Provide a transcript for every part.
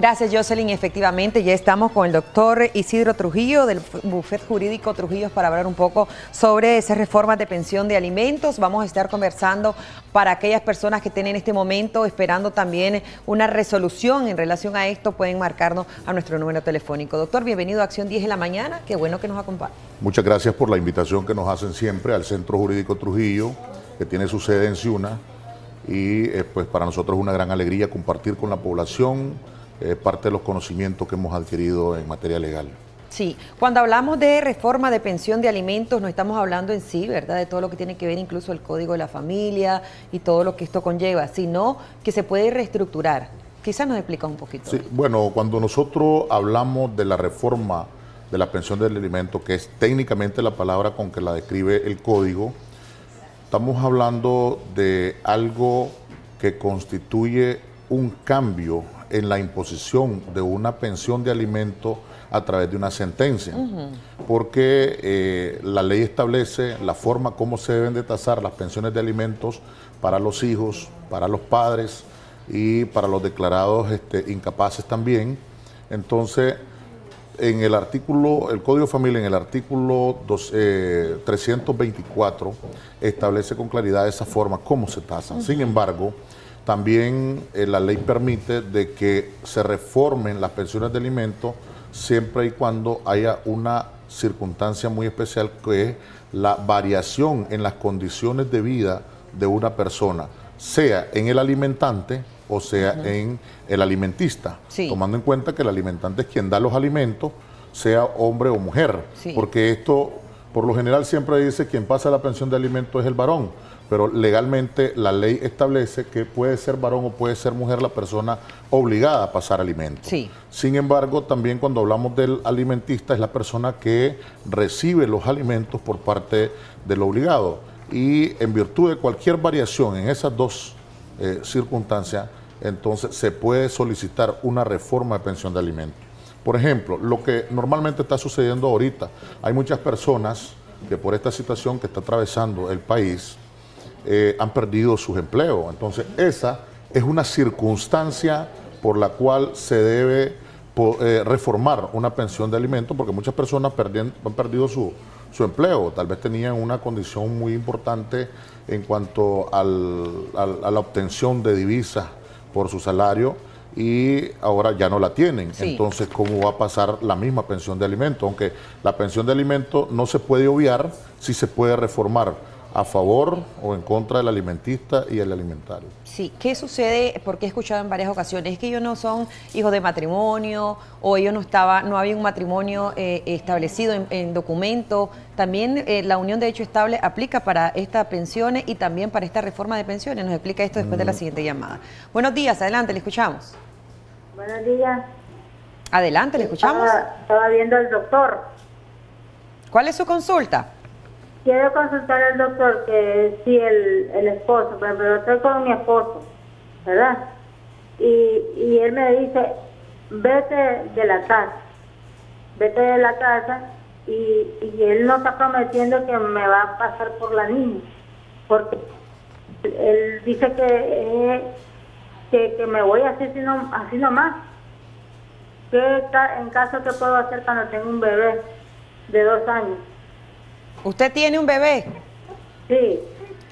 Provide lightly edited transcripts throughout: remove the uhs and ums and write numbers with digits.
Gracias, Jocelyn. Efectivamente, ya estamos con el doctor Isidro Trujillo del Bufete Jurídico Trujillo para hablar un poco sobre esas reformas de pensión de alimentos. Vamos a estar conversando para aquellas personas que estén en este momento esperando también una resolución en relación a esto. Pueden marcarnos a nuestro número telefónico. Doctor, bienvenido a Acción 10 de la mañana. Qué bueno que nos acompañe. Muchas gracias por la invitación que nos hacen siempre al Centro Jurídico Trujillo, que tiene su sede en Ciuna. Y pues para nosotros es una gran alegría compartir con la población parte de los conocimientos que hemos adquirido en materia legal. Sí, cuando hablamos de reforma de pensión de alimentos no estamos hablando en sí, ¿verdad?, de todo lo que tiene que ver incluso el Código de la Familia y todo lo que esto conlleva, sino que se puede reestructurar. Quizás nos explica un poquito. Sí, bueno, cuando nosotros hablamos de la reforma de la pensión de alimentos, que es técnicamente la palabra con que la describe el Código, estamos hablando de algo que constituye un cambio en la imposición de una pensión de alimentos a través de una sentencia, porque la ley establece la forma como se deben de tasar las pensiones de alimentos para los hijos, para los padres y para los declarados incapaces también. Entonces, en el artículo, el Código de Familia, en el artículo 324, establece con claridad esa forma, cómo se tasan. Sin embargo, también la ley permite de que se reformen las pensiones de alimentos siempre y cuando haya una circunstancia muy especial, que es la variación en las condiciones de vida de una persona, sea en el alimentante o sea en el alimentista, tomando en cuenta que el alimentante es quien da los alimentos, sea hombre o mujer, porque esto por lo general siempre dice quien pasa la pensión de alimentos es el varón, pero legalmente la ley establece que puede ser varón o puede ser mujer la persona obligada a pasar alimentos. Sin embargo, también cuando hablamos del alimentista es la persona que recibe los alimentos por parte del obligado, y en virtud de cualquier variación en esas dos circunstancias, entonces se puede solicitar una reforma de pensión de alimentos. Por ejemplo, lo que normalmente está sucediendo ahorita, hay muchas personas que por esta situación que está atravesando el país han perdido sus empleos. Entonces, esa es una circunstancia por la cual se debe reformar una pensión de alimentos, porque muchas personas han perdido su empleo, tal vez tenían una condición muy importante en cuanto a la obtención de divisas por su salario y ahora ya no la tienen. Entonces, ¿cómo va a pasar la misma pensión de alimentos? Aunque la pensión de alimentos no se puede obviar, sí se puede reformar a favor o en contra del alimentista y el alimentario. Sí, ¿qué sucede? Porque he escuchado en varias ocasiones, es que ellos no son hijos de matrimonio o ellos no había un matrimonio establecido en documento. También la unión de hecho estable aplica para estas pensiones y también para esta reforma de pensiones. Nos explica esto después de la siguiente llamada. Buenos días, adelante, le escuchamos. Buenos días. Adelante, le escuchamos. Estaba viendo al doctor. ¿Cuál es su consulta? Quiero consultar al doctor que si el esposo, por ejemplo, yo estoy con mi esposo, ¿verdad? Y él me dice, vete de la casa, y él no está prometiendo que me va a pasar por la niña, porque él dice que me voy así nomás. En caso que puedo hacer cuando tengo un bebé de 2 años. ¿Usted tiene un bebé? Sí,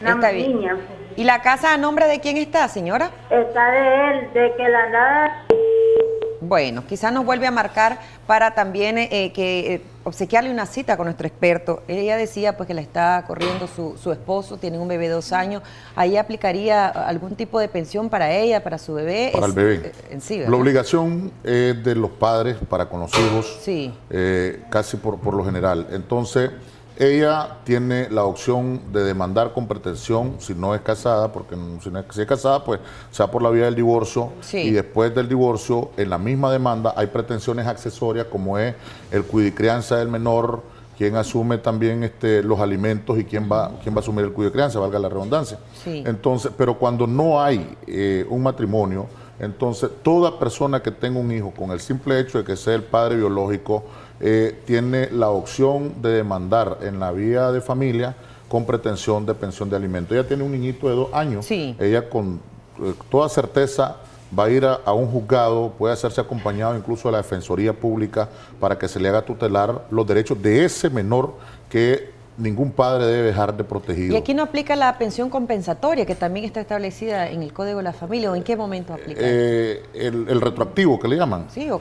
una niña. ¿Y la casa a nombre de quién está, señora? Está de él, de que la nada. Bueno, quizás nos vuelve a marcar para también obsequiarle una cita con nuestro experto. Ella decía pues que la está corriendo su esposo, tiene un bebé de 2 años. ¿Ahí aplicaría algún tipo de pensión para ella, para su bebé? Para el bebé. En sí, la obligación es de los padres para con los hijos, casi por lo general. Entonces, ella tiene la opción de demandar con pretensión si no es casada, porque si es casada, pues sea por la vía del divorcio, y después del divorcio, en la misma demanda hay pretensiones accesorias como es el cuidado y crianza del menor, quien asume también los alimentos y quién va a asumir el cuidado y crianza, valga la redundancia. Entonces, pero cuando no hay un matrimonio, entonces toda persona que tenga un hijo, con el simple hecho de que sea el padre biológico, tiene la opción de demandar en la vía de familia con pretensión de pensión de alimentos. Ella tiene un niñito de 2 años. Ella con toda certeza va a ir a un juzgado, puede hacerse acompañado incluso de la Defensoría Pública para que se le haga tutelar los derechos de ese menor que ningún padre debe dejar de protegido. ¿Y aquí no aplica la pensión compensatoria, que también está establecida en el Código de la Familia, o en qué momento aplica? El retroactivo, que le llaman. Sí, o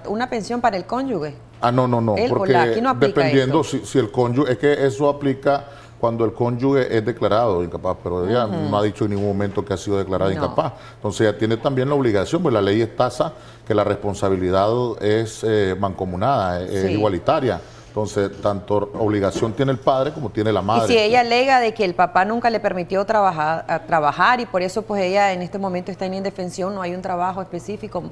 una pensión para el cónyuge. Ah, no, porque aquí no aplica dependiendo esto. si el cónyuge, es que eso aplica cuando el cónyuge es declarado incapaz, pero ella no ha dicho en ningún momento que ha sido declarada incapaz. Entonces ella tiene también la obligación, pues la ley tasa que la responsabilidad es mancomunada, es igualitaria. Entonces, tanto obligación tiene el padre como tiene la madre. Y si ella alega de que el papá nunca le permitió trabajar y por eso pues ella en este momento está en indefensión, no hay un trabajo específico,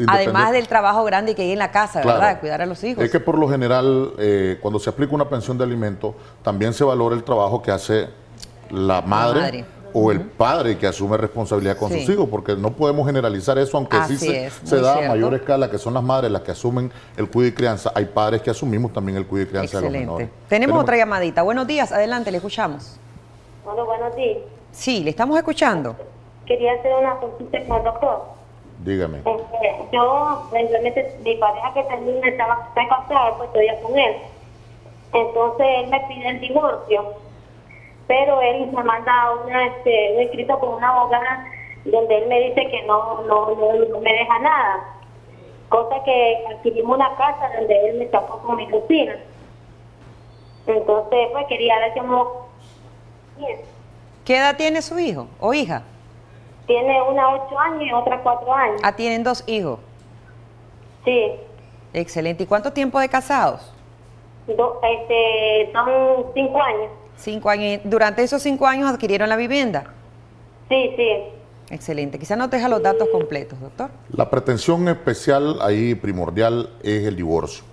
además del trabajo grande que hay en la casa, claro, ¿verdad? Cuidar a los hijos. Es que por lo general, cuando se aplica una pensión de alimento, también se valora el trabajo que hace la madre. O el padre que asume responsabilidad con sus hijos, porque no podemos generalizar eso, aunque sí se da a mayor escala, que son las madres las que asumen el cuidado y crianza. Hay padres que asumimos también el cuidado y crianza de los menores. Tenemos otra llamadita. Buenos días, adelante, le escuchamos. Bueno, buenos días. Sí, le estamos escuchando. Quería hacer una consulta con el doctor. Dígame. Yo, realmente, mi pareja que también está casada, pues estoy con él. Entonces, él me pide el divorcio. Pero él me manda un escrito con una abogada donde él me dice que no me deja nada. Cosa que adquirimos una casa donde él me sacó con mi cocina. Entonces, pues quería ver cómo... ¿Qué edad tiene su hijo o hija? Tiene una 8 años y otra 4 años. Ah, tienen 2 hijos. Sí. Excelente. ¿Y cuánto tiempo de casados? Son 5 años. 5 años. ¿Durante esos 5 años adquirieron la vivienda? Sí. Excelente. Quizás no deja los datos completos, doctor. La pretensión especial ahí primordial es el divorcio,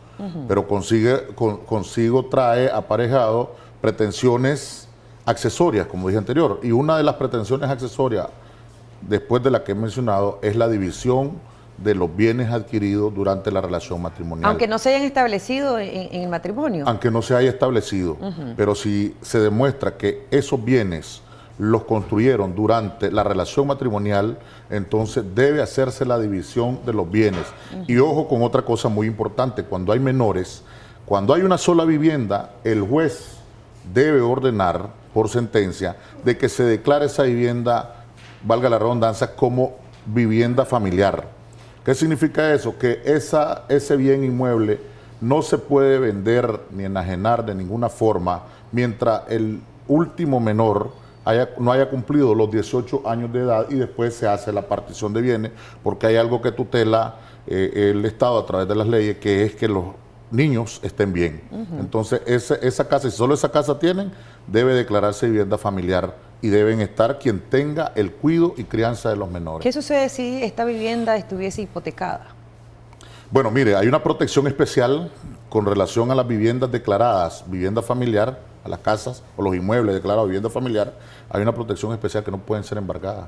pero consigo trae aparejado pretensiones accesorias, como dije anterior, y una de las pretensiones accesorias, después de la que he mencionado, es la división de los bienes adquiridos durante la relación matrimonial. Aunque no se hayan establecido en el matrimonio. Aunque no se haya establecido, pero si se demuestra que esos bienes los construyeron durante la relación matrimonial, entonces debe hacerse la división de los bienes. Y ojo con otra cosa muy importante, cuando hay menores, cuando hay una sola vivienda, el juez debe ordenar por sentencia de que se declare esa vivienda, valga la redundancia, como vivienda familiar. ¿Qué significa eso? Que ese bien inmueble no se puede vender ni enajenar de ninguna forma mientras el último menor no haya cumplido los 18 años de edad y después se hace la partición de bienes, porque hay algo que tutela el Estado a través de las leyes, que es que los niños estén bien. Entonces, esa casa, si solo esa casa tienen, debe declararse vivienda familiar y deben estar quien tenga el cuidado y crianza de los menores. ¿Qué sucede si esta vivienda estuviese hipotecada? Bueno, mire, hay una protección especial con relación a las viviendas declaradas vivienda familiar, a las casas o los inmuebles declarados vivienda familiar. Hay una protección especial que no pueden ser embargadas.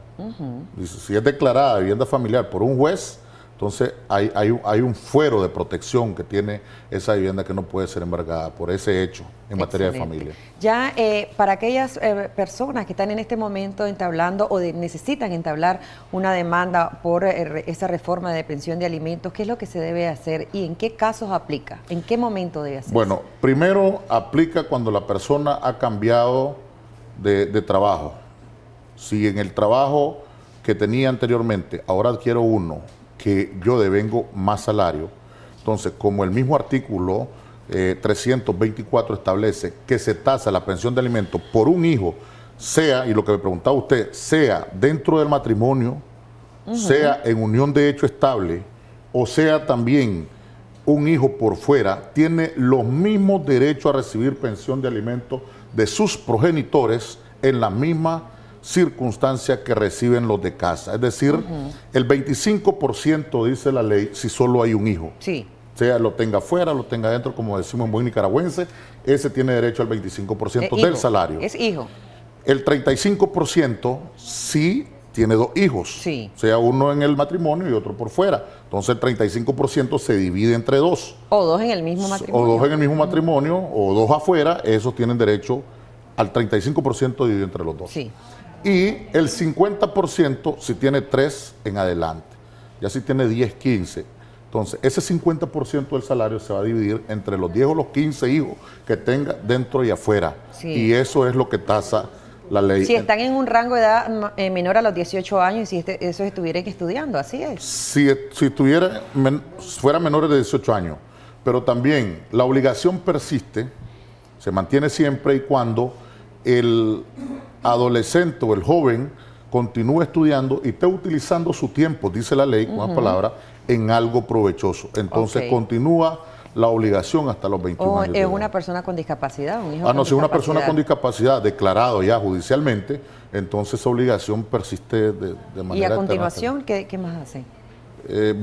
Si es declarada vivienda familiar por un juez, entonces hay un fuero de protección que tiene esa vivienda que no puede ser embargada por ese hecho en materia de familia. Ya para aquellas personas que están en este momento entablando o necesitan entablar una demanda por esa reforma de pensión de alimentos, ¿qué es lo que se debe hacer y en qué casos aplica? ¿En qué momento debe hacerse? Bueno, primero aplica cuando la persona ha cambiado de trabajo. Si en el trabajo que tenía anteriormente ahora adquiero uno que yo devengo más salario, entonces como el mismo artículo 324 establece que se tasa la pensión de alimentos por un hijo, sea, y lo que me preguntaba usted, sea dentro del matrimonio, sea en unión de hecho estable, o sea también un hijo por fuera, tiene los mismos derechos a recibir pensión de alimentos de sus progenitores en la misma circunstancias que reciben los de casa. Es decir, el 25% dice la ley si solo hay un hijo. Sí. Sea lo tenga afuera, lo tenga adentro, como decimos en buen nicaragüense, ese tiene derecho al 25% del salario. Es hijo. El 35% sí tiene 2 hijos. Sí. Sea uno en el matrimonio y otro por fuera. Entonces el 35% se divide entre 2. O 2 en el mismo matrimonio. O 2 en el mismo matrimonio, o 2 afuera, esos tienen derecho al 35% dividido entre los 2. Sí. Y el 50% si tiene 3 en adelante. ya si tiene 10, 15, entonces ese 50% del salario se va a dividir entre los 10 o los 15 hijos que tenga dentro y afuera. Sí. Y eso es lo que tasa la ley. Si están en un rango de edad menor a los 18 años y si esos estuvieran estudiando, así es. Si fuera menores de 18 años, pero también la obligación persiste, se mantiene siempre y cuando el adolescente o el joven continúe estudiando y esté utilizando su tiempo, dice la ley, con las palabras, en algo provechoso. Entonces continúa la obligación hasta los 21 años. ¿Es una persona con discapacidad? ¿Un hijo con No, si es una discapacidad? persona con discapacidad declarado ya judicialmente, entonces esa obligación persiste de manera ¿Y a eterna. continuación qué más hace?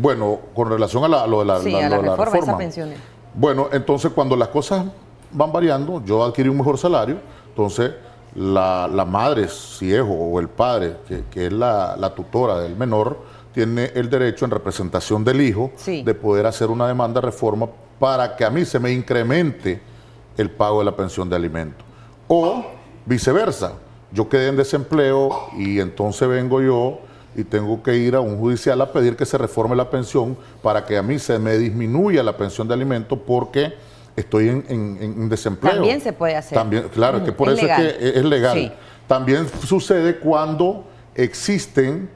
Bueno, con relación a lo de la, Sí, la- a la lo de la reforma, esa reforma. pensión. Bueno, entonces cuando las cosas van variando, yo adquirí un mejor salario, entonces la madre, si es o el padre, que es la tutora del menor, tiene el derecho en representación del hijo Sí. de poder hacer una demanda de reforma para que a mí se me incremente el pago de la pensión de alimentos. O viceversa, yo quedé en desempleo y entonces vengo yo y tengo que ir a un judicial a pedir que se reforme la pensión para que a mí se me disminuya la pensión de alimentos porque estoy en desempleo. También se puede hacer. También, claro, que por Es eso legal. es que es legal. Sí. También sucede cuando existen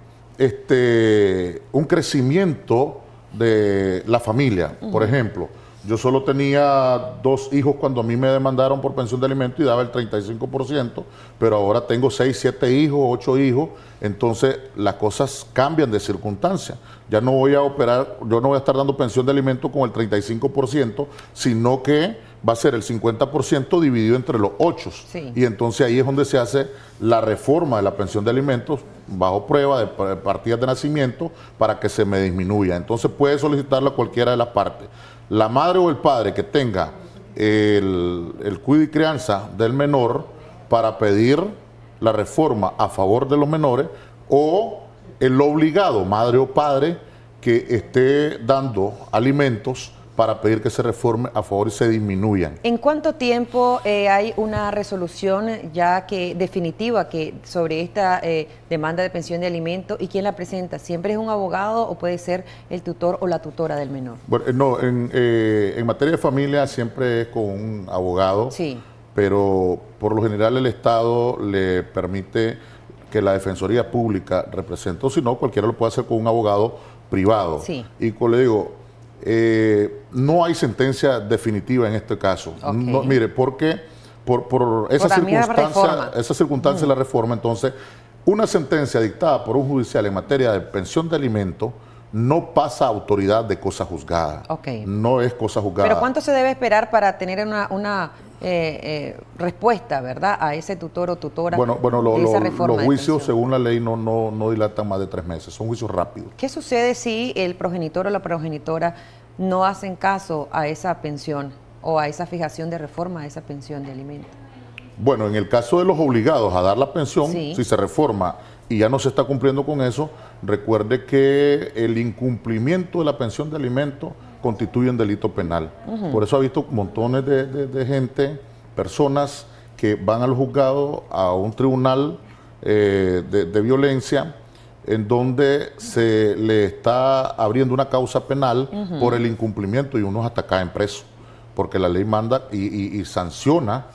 un crecimiento de la familia. Por ejemplo, yo solo tenía 2 hijos cuando a mí me demandaron por pensión de alimentos y daba el 35%, pero ahora tengo 6, 7 hijos, 8 hijos, entonces las cosas cambian de circunstancia. Ya no voy a operar, yo no voy a estar dando pensión de alimentos con el 35%, sino que va a ser el 50% dividido entre los 8. Sí. Y entonces ahí es donde se hace la reforma de la pensión de alimentos bajo prueba de partidas de nacimiento para que se me disminuya. Entonces puede solicitarlo a cualquiera de las partes. La madre o el padre que tenga el cuidado y crianza del menor para pedir la reforma a favor de los menores, o el obligado, madre o padre, que esté dando alimentos para pedir que se reforme a favor y se disminuyan. ¿En cuánto tiempo hay una resolución ya que definitiva sobre esta demanda de pensión de alimentos y quién la presenta? ¿Siempre es un abogado o puede ser el tutor o la tutora del menor? Bueno, no, en materia de familia siempre es con un abogado, Sí. pero por lo general el Estado le permite que la Defensoría Pública represente, o si no, cualquiera lo puede hacer con un abogado privado. Sí. Y como le digo, no hay sentencia definitiva en este caso. Ok. No, mire, porque por esa la misma reforma. circunstancia de la reforma, entonces, una sentencia dictada por un judicial en materia de pensión de alimentos no pasa a autoridad de cosa juzgada. Ok. No es cosa juzgada. ¿Pero cuánto se debe esperar para tener una respuesta, verdad, a ese tutor o tutora Bueno, de esa reforma los de juicios, pensión? según la ley, no dilatan más de 3 meses. Son juicios rápidos. ¿Qué sucede si el progenitor o la progenitora no hacen caso a esa pensión o a esa fijación de reforma a esa pensión de alimentos? Bueno, en el caso de los obligados a dar la pensión, Sí. si se reforma y ya no se está cumpliendo con eso, recuerde que el incumplimiento de la pensión de alimentos constituye un delito penal. Por eso ha visto montones de gente, personas que van al juzgado, a un tribunal de violencia, en donde se le está abriendo una causa penal por el incumplimiento y unos hasta caen presos, porque la ley manda y sanciona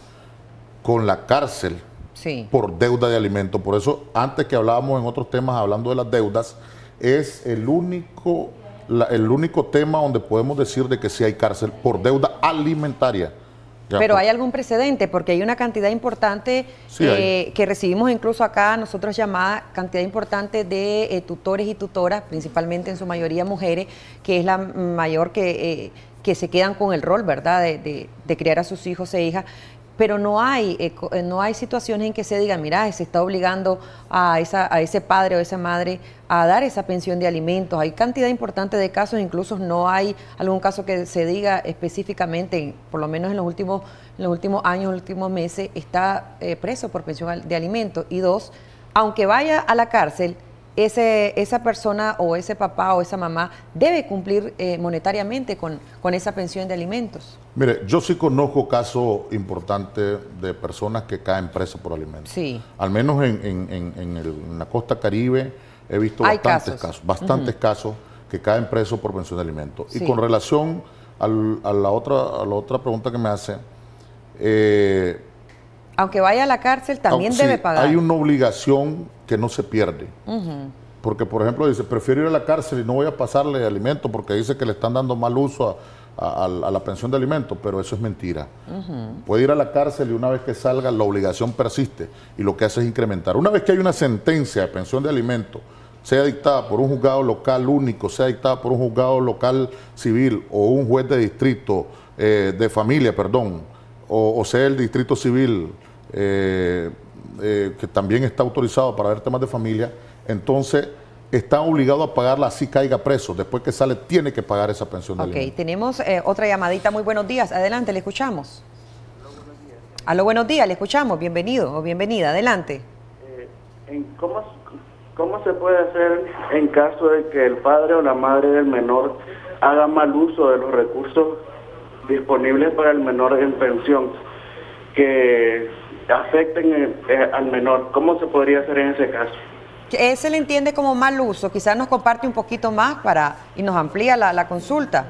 con la cárcel Sí. por deuda de alimentos. Por eso, antes que hablábamos en otros temas, hablando de las deudas, es el único tema donde podemos decir de que sí hay cárcel por deuda alimentaria. Ya, Pero por- hay algún precedente, porque hay una cantidad importante Sí, hay. que recibimos incluso acá, nosotros llamada cantidad importante de tutores y tutoras, principalmente en su mayoría mujeres, que es la mayor que se quedan con el rol, ¿verdad?, de criar a sus hijos e hijas. Pero no hay situaciones en que se diga, mira, se está obligando a ese padre o esa madre a dar esa pensión de alimentos. Hay cantidad importante de casos, incluso no hay algún caso que se diga específicamente, por lo menos en los últimos años, en los últimos meses, está preso por pensión de alimentos. Y 2, aunque vaya a la cárcel, esa persona o ese papá o esa mamá debe cumplir monetariamente con esa pensión de alimentos. Mire, yo sí conozco casos importantes de personas que caen presas por alimentos. Sí. Al menos en la costa Caribe he visto Hay bastantes casos. casos, bastantes casos que caen presos por pensión de alimentos. Sí. Y con relación a la otra pregunta que me hace, aunque vaya a la cárcel, también debe pagar. Hay una obligación que no se pierde. Porque, por ejemplo, dice, prefiero ir a la cárcel y no voy a pasarle alimento porque dice que le están dando mal uso a la pensión de alimentos, pero eso es mentira. Puede ir a la cárcel y una vez que salga la obligación persiste y lo que hace es incrementar. Una vez que hay una sentencia de pensión de alimentos, sea dictada por un juzgado local único, sea dictada por un juzgado local civil o un juez de distrito, de familia, perdón, o sea el distrito civil, que también está autorizado para ver temas de familia, entonces está obligado a pagarla así caiga preso. Después que sale tiene que pagar esa pensión de alimentos. Ok, tenemos otra llamadita. Muy buenos días. Adelante, le escuchamos. Aló, buenos días, le escuchamos. Bienvenido o bienvenida. Adelante. ¿Cómo se puede hacer en caso de que el padre o la madre del menor haga mal uso de los recursos disponibles para el menor en pensión que afecten al menor? ¿Cómo se podría hacer en ese caso? Se le entiende como mal uso. Quizás nos comparte un poquito más y nos amplía la consulta.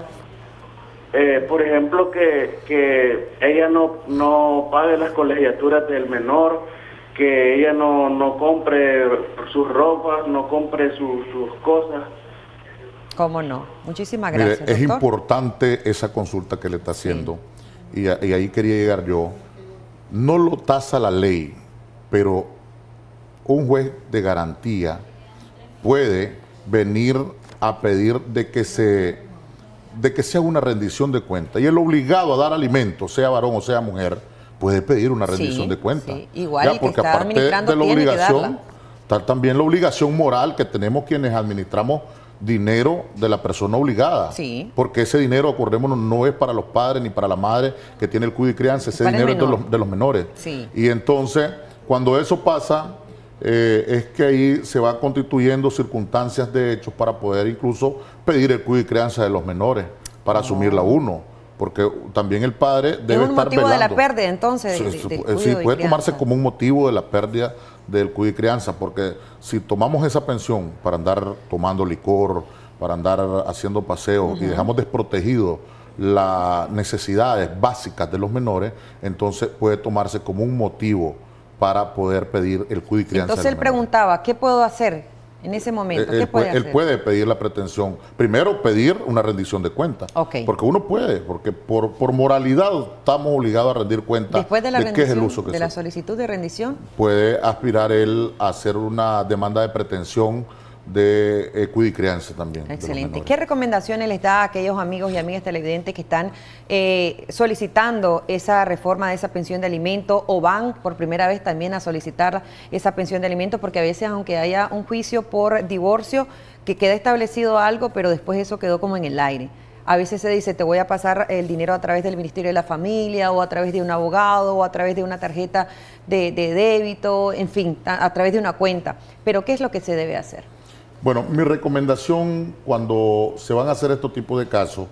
Por ejemplo, que ella no pague las colegiaturas del menor, que ella no compre sus ropas, no compre sus cosas. ¿Cómo no? Muchísimas gracias, Mire, es doctor. importante esa consulta que le está haciendo, y ahí quería llegar yo. No lo tasa la ley, pero un juez de garantía puede venir a pedir de que sea una rendición de cuenta. Y el obligado a dar alimentos, sea varón o sea mujer, puede pedir una rendición de cuenta. Sí. Igual el que porque está aparte de la administrando tiene que obligación, darla. está también la obligación moral que tenemos quienes administramos dinero de la persona obligada. Sí. Porque ese dinero, acordémonos, no es para los padres ni para la madre que tiene el cuidado y crianza, ese dinero es de los menores. Sí. Y entonces, cuando eso pasa, es que ahí se van constituyendo circunstancias de hechos para poder incluso pedir el cuidado y crianza de los menores, para asumirla uno. Porque también el padre debe estar velando. ¿Es un motivo de la pérdida, entonces? Sí, puede tomarse como un motivo de la pérdida del cuidado y crianza, porque si tomamos esa pensión para andar tomando licor, para andar haciendo paseos y dejamos desprotegido las necesidades básicas de los menores, entonces puede tomarse como un motivo para poder pedir el cuidado y crianza. Entonces él preguntaba, ¿qué puedo hacer en ese momento? ¿Qué puede hacer? Él puede pedir la pretensión. Primero, pedir una rendición de cuenta. Porque uno puede, porque por moralidad estamos obligados a rendir cuenta. Después de la de qué es el uso rendición, que de la solicitud de rendición, puede aspirar él a hacer una demanda de pretensión de cuidado y crianza también. Excelente. ¿Qué recomendaciones les da a aquellos amigos y amigas televidentes que están solicitando esa reforma de esa pensión de alimentos o van por primera vez también a solicitar esa pensión de alimentos? Porque a veces, aunque haya un juicio por divorcio, que queda establecido algo, pero después eso quedó como en el aire. A veces se dice, te voy a pasar el dinero a través del Ministerio de la Familia o a través de un abogado o a través de una tarjeta de débito, en fin, a través de una cuenta. Pero ¿qué es lo que se debe hacer? Bueno, mi recomendación cuando se van a hacer estos tipos de casos,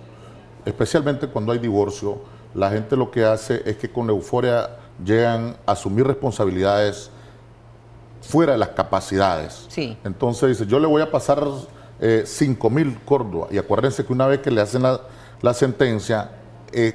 especialmente cuando hay divorcio, la gente lo que hace es que con la euforia llegan a asumir responsabilidades fuera de las capacidades. Sí. Entonces dice, yo le voy a pasar 5.000 córdobas, y acuérdense que una vez que le hacen la sentencia,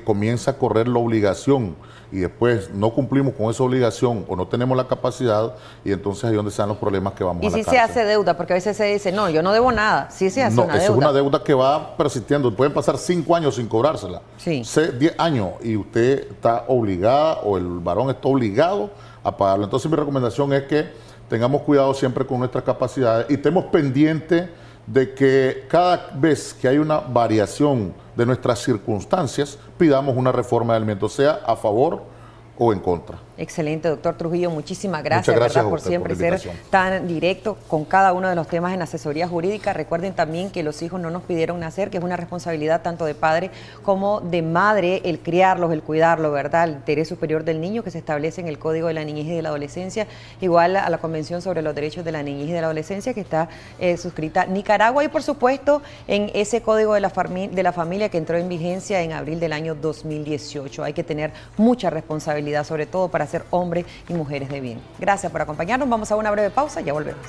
comienza a correr la obligación, y después no cumplimos con esa obligación o no tenemos la capacidad, y entonces ahí es donde están los problemas que vamos a la cárcel. Y si se hace deuda, porque a veces se dice, no, yo no debo nada, sí se hace una deuda. No, es una deuda que va persistiendo, pueden pasar 5 años sin cobrársela, sí. 10 años, y usted está obligada, o el varón está obligado a pagarlo. Entonces mi recomendación es que tengamos cuidado siempre con nuestras capacidades y estemos pendientes de que cada vez que hay una variación de nuestras circunstancias, pidamos una reforma de alimentos, sea a favor o en contra. Excelente, doctor Trujillo, muchísimas gracias, Muchas gracias por siempre ser tan directo con cada uno de los temas en asesoría jurídica. Recuerden también que los hijos no nos pidieron nacer, que es una responsabilidad tanto de padre como de madre el criarlos, el cuidarlos, ¿verdad? El interés superior del niño que se establece en el Código de la Niñez y de la Adolescencia, igual a la Convención sobre los Derechos de la Niñez y de la Adolescencia que está suscrita Nicaragua, y por supuesto en ese Código de la Familia que entró en vigencia en abril del año 2018. Hay que tener mucha responsabilidad, sobre todo para ser hombres y mujeres de bien. Gracias por acompañarnos. Vamos a una breve pausa, ya volvemos.